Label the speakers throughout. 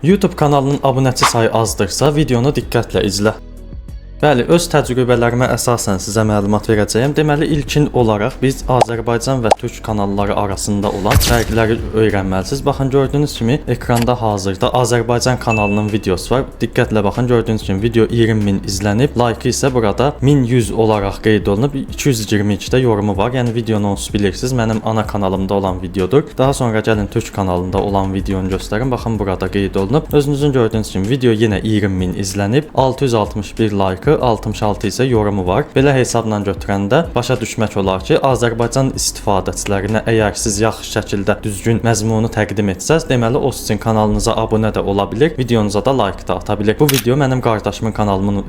Speaker 1: YouTube kanalının abunəçi sayı azdırsa, videonu diqqətlə izlə. Bəli, öz təcrübələrimə əsasən sizə məlumat verəcəyəm. Deməli, ilkin olaraq biz Azərbaycan və Türk kanalları arasında olan fərqləri öyrənməlisiniz. Baxın, gördüyünüz kimi ekranda hazırda Azərbaycan kanalının videosu var. Diqqətlə baxın, gördüyünüz kimi video 20.000 izlənib. Like isə burada 1100 olaraq qeyd olunub. 222-də yorumu var. Yəni videonu onsuz bilirsiniz, mənim ana kanalımda olan videodur. Daha sonra gəlin Türk kanalında olan videonu göstərin. Baxın, burada qeyd olunub. Özünüzün gördüyünüz kimi video yenə 20.000 izlənib. 661 like, 66 isə yorumu var. Belə hesabla götürəndə başa düşmək olar ki, Azərbaycan istifadəçilərinə əgər siz yaxşı şəkildə düzgün məzmunu təqdim etsəz, deməli o sizin kanalınıza abunə də ola bilir, videonuza da like da ata bilir. Bu video mənim qardaşımın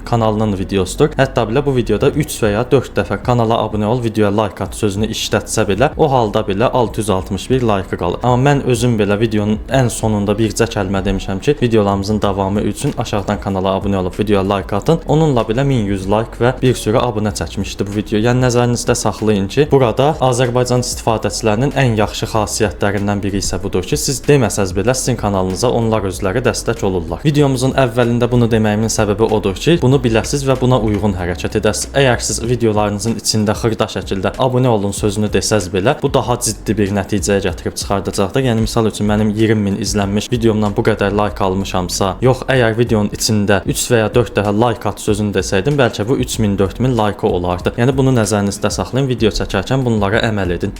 Speaker 1: kanalının videosudur. Hətta belə bu videoda 3 və ya 4 dəfə kanala abunə ol, videoya like at sözünü işlətsə belə, o halda belə 661 like qalır. Amma mən özüm belə videonun ən sonunda bircə kəlmə demişəm ki, videolarımızın davamı üçün aşağıdan kanala abunə olub videoya like atın. Onunla belə 1100 like və bir sürü abunə çəkmişdi bu video. Yəni nəzərinizdə saxlayın ki, burada Azərbaycan istifadəçilərinin ən yaxşı xassiyyətlərindən biri isə budur ki, siz deməsəz belə sizin kanalınıza onlar özləri dəstək olurlar. Videomuzun əvvəlində bunu deməyimin səbəbi odur ki, bunu biləsiz və buna uyğun hərəkət edəsiz. Əgər siz videolarınızın içində xırda şəkildə abunə olun sözünü desəz belə, bu daha ciddi bir nəticəyə gətirib çıxardacaqdır. Yəni misal üçün mənim 20.000 izlənmiş videomdan bu qədər like almışamsa, yox, əgər videonun içində 3 və ya 4 dəfə like at sözünü desəydim, bəlkə bu 3000-4000 like olardı. Yəni bunu nəzərinizdə saxlayın, video çəkərkən bunlara əməl edin.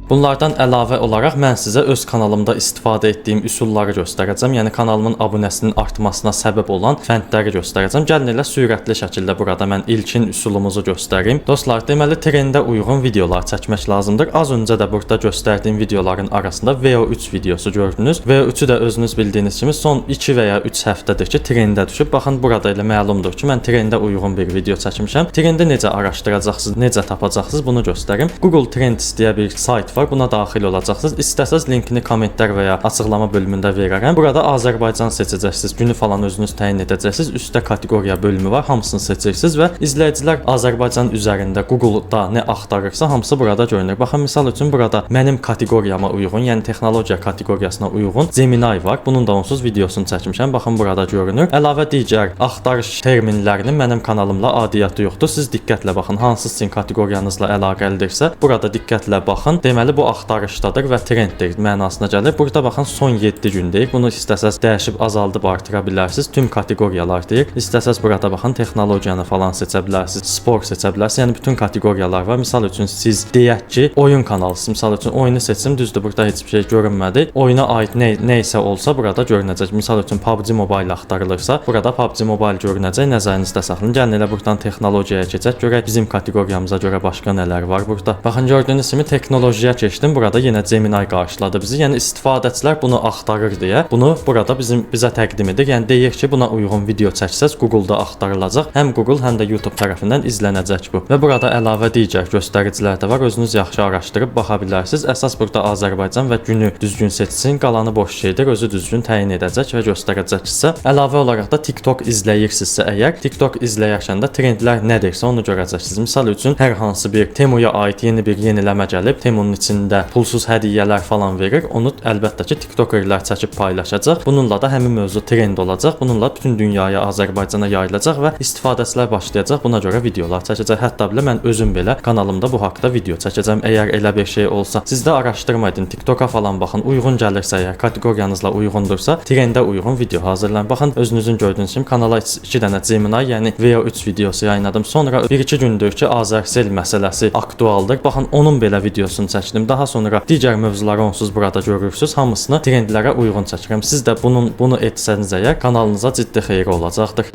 Speaker 1: Bunlardan əlavə olaraq mən sizə öz kanalımda istifadə etdiyim üsulları göstərəcəm. Yəni kanalımın abunəsinin artmasına səbəb olan fəndləri göstərəcəm. Gəlin elə sürətli şəkildə burada mən ilkin üsulumuzu göstərim. Dostlar, deməli trendə uyğun videolar çəkmək lazımdır. Az öncə də burada göstərdiyim videoların arasında VO3 videosu gördünüz. VO3-ü də özünüz bildiyiniz kimi son 2 və ya 3 həftədir ki, trendə düşüb. Baxın, burada elə məlumdur ki, mən trendə uyğun bir video çəkmişəm. Trendi necə araşdıracaqsınız, necə tapacaqsınız bunu göstərim. Google Trends deyə bir sayt var. Buna daxil olacaqsınız. İstəsəz linkini kommentlər və ya açıqlama bölümündə verərəm. Burada Azərbaycan seçəcəksiniz. Günü falan özünüz təyin edəcəksiniz. Üstdə kateqoriya bölümü var. Hamısını seçirsiniz və izləyicilər Azərbaycan üzərində Google-da nə axtarırsa hamısı burada görünür. Baxın, misal üçün burada mənim kateqoriyama uyğun, yəni texnologiya kateqoriyasına uyğun Gemini var. Bunun da onsuz videosunu çəkmişəm. Baxın, burada görünür. Əlavə digər axtarış terminlərinin mənim kanalımla adiyyatı yoxdur. Siz diqqətlə baxın, hansı sizin kateqoriyanızla əlaqəlidirsə, burada diqqətlə baxın. Deməli bu axtarışdadır və trenddir mənasına gəlir. Burada baxın, son 7 gün deyir. Bunu istəsəz dəyişib azaldıb artıra bilərsiniz. Tüm kateqoriyalar deyir. İstəsəz burada baxın, texnologiyanı falan seçə bilərsiniz, spor seçə bilərsiniz. Yəni bütün kateqoriyalar var. Misal üçün siz deyək ki, oyun kanalısınız. Misal üçün oyunu seçim, düzdür, burada heç bir şey görünmədi. Oyuna aid nə isə olsa burada görünəcək. Misal üçün PUBG Mobile axtarılırsa, burada PUBG Mobile görünəcək. Nəzərinizdə saxlayın. Gəlin elə buradan texnologiyaya keçək. Görək bizim kateqoriyamıza görə başqa nələr var burada. Baxın, gördüyünüz kimi texnologiya keçdim. Burada yenə Gemini qarşıladı bizi. Yəni istifadəçilər bunu axtarır deyə bunu burada bizə təqdim edir. Yəni deyir ki, buna uyğun video çəksəz Google-da axtarılacaq. Həm Google, həm də YouTube tərəfindən izlənəcək bu. Və burada əlavə digər göstəricilər də var. Özünüz yaxşı araşdırıb baxa bilərsiniz. Əsas burada Azərbaycan və günü düzgün seçsin. Qalanı boş şeydir. Özü düzgün təyin edəcək və göstərəcəksə. Əlavə olaraq da TikTok izləyirsinizsə əgər, TikTok izləyərkən də trendlər nədirsə onu görəcəksiniz. Misal üçün hər hansı bir Temuya aid yeni bir yeniləmə gəlib, Temunun içində pulsuz hədiyyələr falan verir. Onu əlbəttə ki, TikTokerlər çəkib paylaşacaq. Bununla da həmin mövzu trend olacaq. Bununla bütün dünyaya, Azərbaycana yayılacaq və istifadəçilər başlayacaq. Buna görə videolar çəkəcək. Hətta belə mən özüm belə kanalımda bu haqqda video çəkəcəm. Əgər elə bir şey olsa, siz də araşdırma edin, TikToka falan baxın. Uyğun gəlirsə, əgər kateqoriyanızla uyğundursa, trendə uyğun video hazırlayın. Baxın, özünüzün gördüyünüz kimi kanala 2 dənə Gemini, yəni VO3 videosu yayınladım. Sonra 1-2 gündür ki, Azərcell məsələsi aktualdır. Baxın, onun belə videosunu çəkdim. Daha sonra digər mövzuları onsuz burada görürsüz. Hamısını trendlərə uyğun çəkirəm. Siz də bunu etsəniz əgər kanalınıza ciddi xeyri olacaqdır.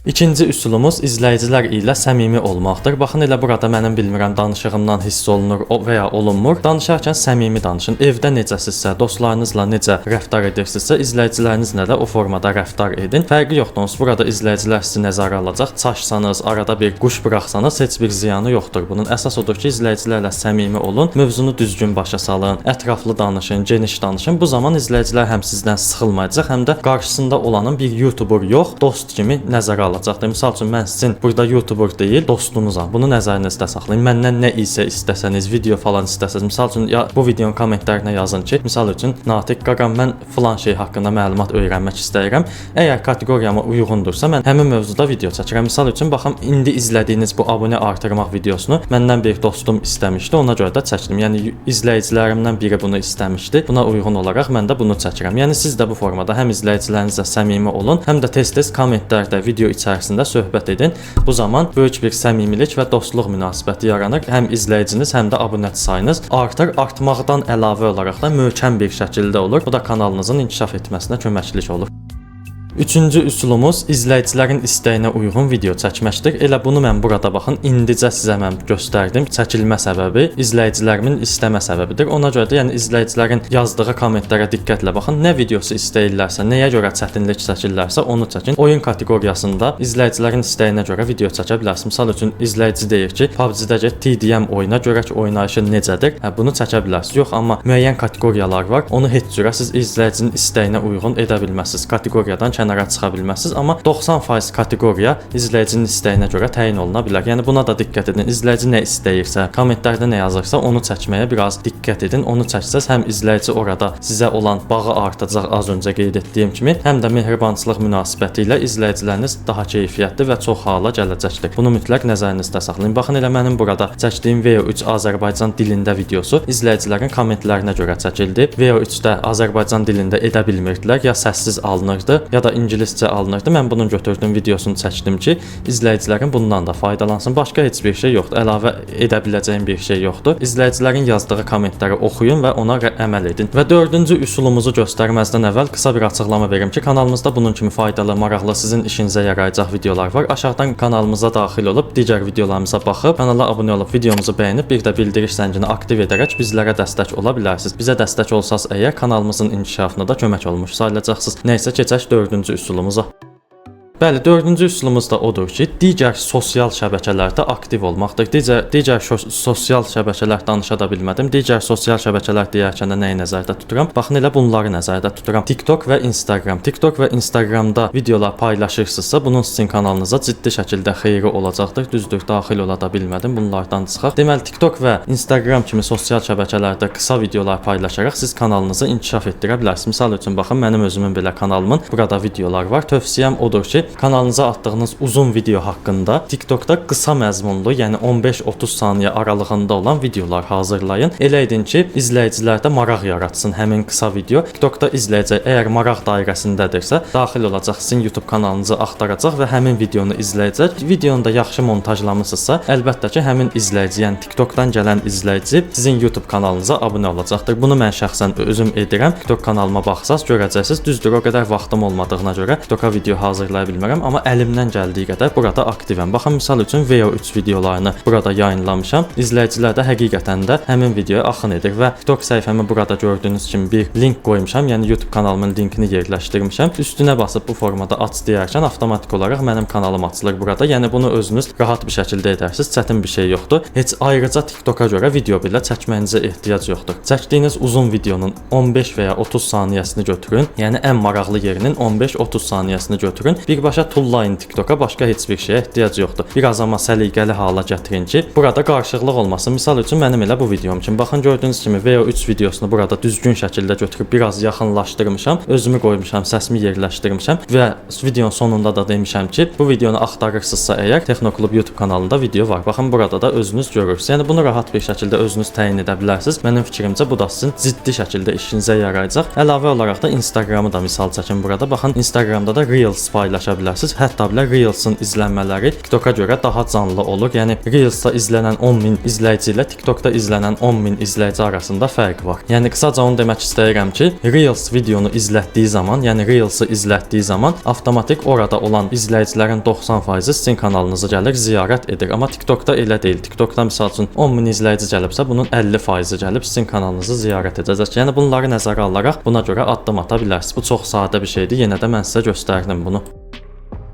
Speaker 1: İkinci üsulumuz izləyicilər ilə səmimi olmaqdır. Baxın, elə burada mənim bilmirəm danışığımdan hiss olunur və ya olunmur. Danışarkən səmimi danışın. Evdə necəsinizsə, dostlarınızla necə rəftar edirsinizsə, izləyicilərinizlə də o formada rəftar edin. Fərqi yoxdur. Onsuz burada izləyicilər sizi nəzərə alacaq. Çaşsanız, arada bir quş buraxsanız heç bir ziyanı yoxdur bunun. Əsas odur ki, izləyicilərlə səmimi olun, mövzunu düzgün başa salın, ətraflı danışın, geniş danışın. Bu zaman izləyicilər həm sizdən sıxılmayacaq, həm də qarşısında olanın bir YouTuber yox, dost kimi nəzərə alacaqdır. Məsəl üçün mən sizin burada YouTuber deyil, dostunuzam. Bunu nəzərinizdə saxlayın. Məndən nə isə istəsəniz, video falan istəsəniz, məsəl üçün ya bu videonun kommentlərinə yazın ki, məsəl üçün Natiq qaqam mən filan şey haqqında məlumat öyrənmək istəyirəm. Əgər kateqoriyama uyğundursa mən həmin mövzuda video çəkirəm. Məsəl üçün baxım indi izlədiyiniz bu abunə artırmaq videosunu məndən bir dostum istəmişdi. Ona görə də çəkdim. Yəni izləyicilərimdən biri bunu istəmişdi. Buna uyğun olaraq mən də bunu çəkirəm. Yəni siz də bu formada həm izləyicilərinizlə səmimi olun, həm də tez-tez kommentlərdə, video içərisində söhbət edin. Bu zaman böyük bir səmimilik və dostluq münasibəti yaranır. Həm izləyiciniz, həm də abunəçi sayınız artır. Artmaqdan əlavə olaraq da möhkəm bir şəkildə olur. Bu da kanalınızın inkişaf etməsinə köməklik olur. Üçüncü üsulumuz izləyicilərin istəyinə uyğun video çəkməkdir. Elə bunu mən burada baxın indicə sizə mən göstərdim. Çəkilmə səbəbi izləyicilərimin istəmə səbəbidir. Ona görə də yəni izləyicilərin yazdığı kommentlərə diqqətlə baxın. Nə videosu istəyirlərsə, nəyə görə çətinlik çəkirlərsə onu çəkin. Oyun kateqoriyasında izləyicilərin istəyinə görə video çəkə bilərsiniz. Məsəl üçün izləyici deyir ki, PUBG-də get TDM oyuna görək oynayışı necədir. Bunu çəkə bilərsiniz. Yox, amma müəyyən kateqoriyalar var. Onu heç cürə siz izləyicinin istəyinə uyğun edə bilməzsiniz. Kateqoriyadan kənara çıxa bilməzsiniz, amma 90% kateqoriya izləyicinin istəyinə görə təyin oluna bilər. Yəni buna da diqqət edin. İzləyici nə istəyirsə, kommentlərdə nə yazırsa, onu çəkməyə biraz diqqət edin. Onu çəksəz həm izləyici orada sizə olan bağı artacaq, az öncə qeyd etdiyim kimi, həm də mehribançılıq münasibəti ilə izləyiciləriniz daha keyfiyyətli və çox hala gələcəkdir. Bunu mütləq nəzərinizdə saxlayın. Baxın, elə mənim burada çəkdiyim VO3 Azərbaycan dilində videosu izləyicilərin kommentlərinə görə çəkildi. VO3-də Azərbaycan dilində edə bilmirdilər, ya səssiz alınırdı, ya da ingiliscə alınırdı. Mən bunun götürdüm videosunu çəkdim ki, izləyicilərin bundan da faydalansın. Başqa heç bir şey yoxdur. Əlavə edə biləcəyim bir şey yoxdur. İzləyicilərin yazdığı kommentləri oxuyun və ona əməl edin. Və dördüncü üsulumuzu göstərməzdən əvvəl qısa bir açıqlama verim ki, kanalımızda bunun kimi faydalı, maraqlı, sizin işinizə yarayacaq videolar var. Aşağıdan kanalımıza daxil olub digər videolarımıza baxıb, kanala abunə olub, videomuzu bəyənib, bir də bildiriş zəngini aktiv edərək bizlərə dəstək ola bilərsiniz. Bizə dəstək olsaz əgər kanalımızın inkişafına da kömək olmuş sayılacaqsınız. Nəysə keçək dördüncü üsulumuza. Bəli, dördüncü üsulumuz da odur ki, digər sosial şəbəkələrdə aktiv olmaqdır. Digər sosial şəbəkələr danışa da bilmədim. Digər sosial şəbəkələr deyərkən də nəyi nəzərdə tuturam? Baxın, elə bunları nəzərdə tuturam. TikTok və Instagram. TikTok və Instagramda videolar paylaşırsınızsa, bunun sizin kanalınıza ciddi şəkildə xeyri olacaqdır. Düzdür, daxil ola da bilmədim. Bunlardan çıxaq. Deməli, TikTok və Instagram kimi sosial şəbəkələrdə qısa videolar paylaşaraq siz kanalınızı inkişaf etdirə bilərsiniz. Misal üçün, baxın, mənim özümün belə kanalımın burada videolar var. Tövsiyəm odur ki, kanalınıza atdığınız uzun video haqqında TikTokda qısa məzmunlu, yəni 15-30 saniyə aralığında olan videolar hazırlayın. Elə edin ki, izləyicilərdə maraq yaratsın həmin qısa video. TikTokda izləyəcək, əgər maraq dairəsindədirsə, daxil olacaq, sizin YouTube kanalınızı axtaracaq və həmin videonu izləyəcək. Videonu da yaxşı montajlamısınızsa, əlbəttə ki, həmin izləyici, yəni TikTokdan gələn izləyici sizin YouTube kanalınıza abunə olacaqdır. Bunu mən şəxsən özüm edirəm. TikTok kanalıma baxsaz görəcəksiniz. Düzdür, o qədər vaxtım olmadığına görə TikToka video hazırlaya bilmirəm. Amma əlimdən gəldiyi qədər burada aktivəm. Baxın, misal üçün VO3 videolarını burada yayınlamışam. İzləyicilər də həqiqətən də həmin videoya axın edir və TikTok səhifəmə burada gördüyünüz kimi bir link qoymuşam. Yəni YouTube kanalımın linkini yerləşdirmişəm. Üstünə basıb bu formada aç deyərkən avtomatik olaraq mənim kanalım açılır burada. Yəni bunu özünüz rahat bir şəkildə edərsiniz. Çətin bir şey yoxdur. Heç ayrıca TikToka görə video belə çəkməyinizə ehtiyac yoxdur. Çəkdiyiniz uzun videonun 15 və ya 30 saniyəsini götürün. Yəni ən maraqlı yerinin 15-30 saniyəsini götürün. Birbaşa tullayın TikToka, başqa heç bir şeyə ehtiyac yoxdur. Biraz amma səliqəli hala gətirin ki, burada qarışıqlıq olmasın. Misal üçün mənim elə bu videom üçün. Baxın, gördüyünüz kimi VO3 videosunu burada düzgün şəkildə götürüb biraz yaxınlaşdırmışam. Özümü qoymuşam, səsimi yerləşdirmişəm və videonun sonunda da demişəm ki, bu videonu axtarırsınızsa əgər Texnoklub YouTube kanalında video var. Baxın, burada da özünüz görürsünüz. Yəni bunu rahat bir şəkildə özünüz təyin edə bilərsiniz. Mənim fikrimcə bu da sizin ciddi şəkildə işinizə yarayacaq. Əlavə olaraq da Instagramı da misal çəkin burada. Baxın, Instagramda da Reels paylaşa bilərsiniz. Hətta belə Reels-ın izlənmələri TikToka görə daha canlı olur. Yəni Reels-da izlənən 10.000 izləyici ilə TikTokda izlənən 10.000 izləyici arasında fərq var. Yəni qısaca onu demək istəyirəm ki, Reels videonu izlətdiyi zaman, yəni Reels-ı izlətdiyi zaman avtomatik orada olan izləyicilərin 90%-i sizin kanalınızı gəlir, ziyarət edir. Amma TikTokda elə deyil. TikTokda misal üçün 10.000 izləyici gəlibsə, bunun 50%-i gəlib sizin kanalınızı ziyarət edəcək. Yəni bunları nəzərə alaraq buna görə addım ata bilərsiniz. Bu çox sadə bir şeydir. Yenə də mən sizə göstərdim bunu.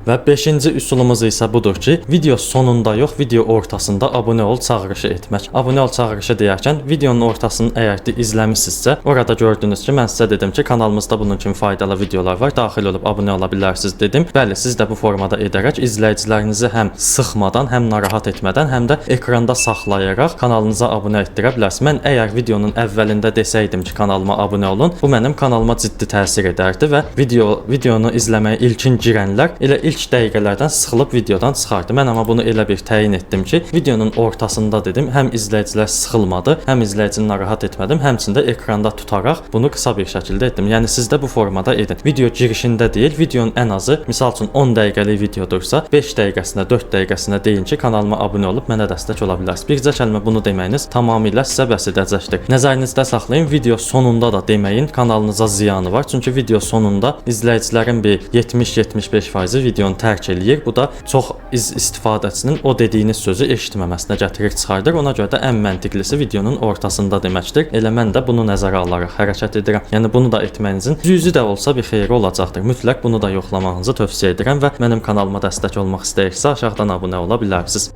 Speaker 1: Və 5-ci üsulumuz isə budur ki, video sonunda yox, video ortasında abunə ol çağırışı etmək. Abunə ol çağırışı deyərkən videonun ortasını əgər izləmisinizsə, orada gördünüz ki, mən sizə dedim ki, kanalımızda bunun kimi faydalı videolar var. Daxil olub abunə ola bilərsiniz dedim. Bəli, siz də bu formada edərək izləyicilərinizi həm sıxmadan, həm narahat etmədən, həm də ekranda saxlayaraq kanalınıza abunə etdirə bilərsiniz. Mən əgər videonun əvvəlində desəydim ki, kanalıma abunə olun, bu mənim kanalıma ciddi təsir edərdi və videonu izləməyə ilkin girənlər elə ilk dəqiqələrdən sıxılıb videodan çıxardı. Mən amma bunu elə bir təyin etdim ki, videonun ortasında dedim, həm izləyicilər sıxılmadı, həm izləyicini narahat etmədim, həmçində ekranda tutaraq bunu qısa bir şəkildə etdim. Yəni siz də bu formada edin. Video girişində deyil, videonun ən azı, misal üçün 10 dəqiqəlik videodursa, 5 dəqiqəsinə, 4 dəqiqəsinə deyin ki, kanalıma abunə olub mənə dəstək ola bilərsiniz. Bircə kəlmə bunu deməyiniz tamamilə sizə bəs edəcəkdir. Nəzərinizdə saxlayın, video sonunda da deməyin, kanalınıza ziyanı var. Çünki video sonunda izləyicilərin bir 70-75% videonu tərk eləyir. Bu da çox istifadəçinin o dediyiniz sözü eşitməməsinə gətirir, çıxardır. Ona görə də ən məntiqlisi videonun ortasında deməkdir. Elə mən də bunu nəzərə alaraq hərəkət edirəm. Yəni bunu da etməyinizin cüzi də olsa bir xeyri olacaqdır. Mütləq bunu da yoxlamağınızı tövsiyə edirəm və mənim kanalıma dəstək olmaq istəyirsə aşağıdan abunə ola bilərsiniz.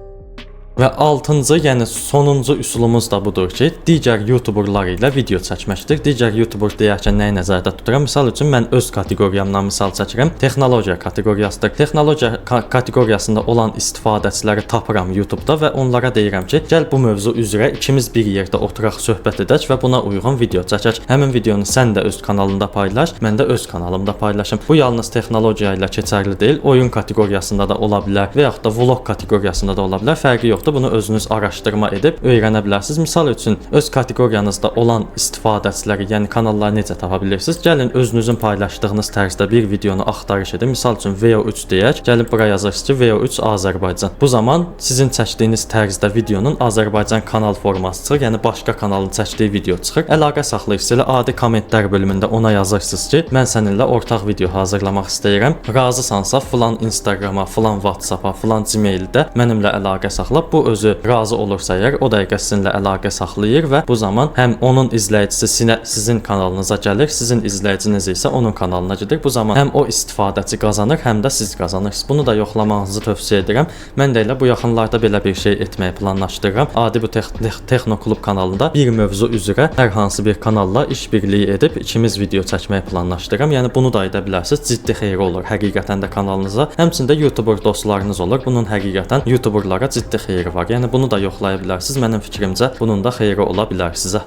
Speaker 1: Və 6-cı, yəni sonuncu üsulumuz da budur ki, digər YouTuberlar ilə video çəkməkdir. Digər YouTuber deyərkən nəyi nəzərdə tuturam? Misal üçün mən öz kateqoriyamdan misal çəkirəm. Texnologiya kateqoriyasıdır. Texnologiya kateqoriyasında olan istifadəçiləri tapıram YouTube-da və onlara deyirəm ki, gəl bu mövzu üzrə ikimiz bir yerdə oturaq, söhbət edək və buna uyğun video çəkək. Həmin videonu sən də öz kanalında paylaş, mən də öz kanalımda paylaşım. Bu yalnız texnologiya ilə keçərli deyil, oyun kateqoriyasında da ola bilər və yaxud da vlog kateqoriyasında da ola bilər. Fərqi yoxdur. Bunu özünüz araşdırma edib öyrənə bilərsiniz. Misal üçün öz kateqoriyanızda olan istifadəçiləri, yəni kanalları necə tapa bilirsiniz? Gəlin özünüzün paylaşdığınız tərzdə bir videonu axtarış edin. Misal üçün VO3 deyək. Gəlin bura yazırsınız ki, VO3 Azərbaycan. Bu zaman sizin çəkdiyiniz tərzdə videonun Azərbaycan kanal forması çıxır. Yəni başqa kanalın çəkdiyi video çıxır. Əlaqə saxlayırsınız. Elə adi kommentlər bölümündə ona yazırsınız ki, mən səninlə ortaq video hazırlamaq istəyirəm. Razısansa filan Instagrama, filan WhatsApp-a, filan Gmail-də mənimlə əlaqə saxla. Bu özü razı olursa əgər o dəqiqə sizinlə əlaqə saxlayır və bu zaman həm onun izləyicisi sizin kanalınıza gəlir, sizin izləyiciniz isə onun kanalına gedir. Bu zaman həm o istifadəçi qazanır, həm də siz qazanırsınız. Bunu da yoxlamağınızı tövsiyə edirəm. Mən də elə bu yaxınlarda belə bir şey etməyi planlaşdırıram. Adi bu Texnoklub kanalında bir mövzu üzrə hər hansı bir kanalla işbirliyi edib ikimiz video çəkməyi planlaşdırıram. Yəni bunu da edə bilərsiniz. Ciddi xeyri olur həqiqətən də kanalınıza. Həmçində YouTuber dostlarınız olur. Bunun həqiqətən YouTuberlara ciddi xeyri var. Yəni bunu da yoxlaya bilərsiniz. Mənim fikrimcə bunun da xeyri ola bilər sizə.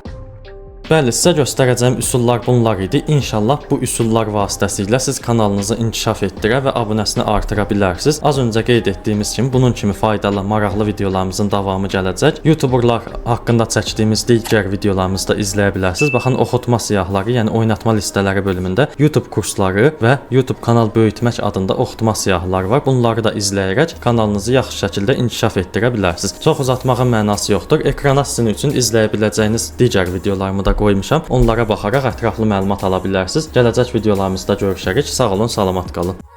Speaker 1: Bəli, sizə göstərəcəyim üsullar bunlar idi. İnşallah bu üsullar vasitəsilə siz kanalınızı inkişaf etdirə və abunəsini artıra bilərsiniz. Az öncə qeyd etdiyimiz kimi bunun kimi faydalı, maraqlı videolarımızın davamı gələcək. YouTuberlar haqqında çəkdiyimiz digər videolarımızı da izləyə bilərsiniz. Baxın, oxutma siyahıları, yəni oynatma listələri bölümündə YouTube kursları və YouTube kanal böyütmək adında oxutma siyahıları var. Bunları da izləyərək kanalınızı yaxşı şəkildə inkişaf etdirə bilərsiniz. Çox uzatmağın mənası yoxdur. Ekrana sizin üçün izləyə biləcəyiniz digər videolarımı da qoymuşam. Onlara baxaraq ətraflı məlumat ala bilərsiniz. Gələcək videolarımızda görüşərik. Sağ olun, salamat qalın.